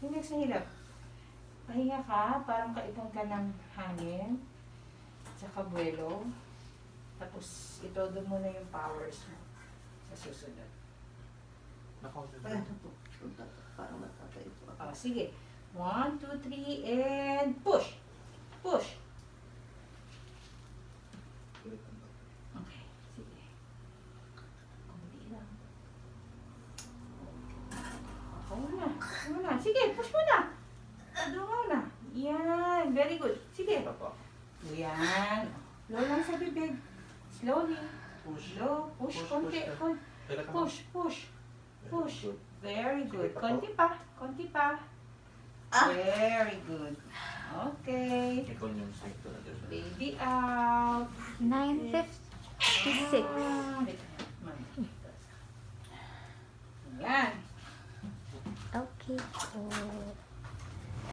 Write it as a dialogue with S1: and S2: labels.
S1: Relax na hilap. Pahinga ka, parang kaipon ka ng hangin. Tsaka buwelo. Tapos, itodo mo na yung powers mo sa susunod.
S2: Ay, ito. Parang natatay ito.
S1: O, sige. 1, 2, 3, and push! Push! Okay, sige. Kunti lang. Okay na. Ano na? Sige, push mo na. Dungaw na. Yan. Very good. Sige. Yan. Low lang sa bibig. Slowly.
S3: Push.
S1: Low. Push. Konti.
S3: Push.
S1: Push. Push. Push. Very good. Konti pa. Konti pa.
S2: Ah!
S1: Very good. Okay.
S3: Ikaw yung sector na dyan.
S1: Baby out.
S4: 9:56.
S1: Yan.
S4: Okay. So,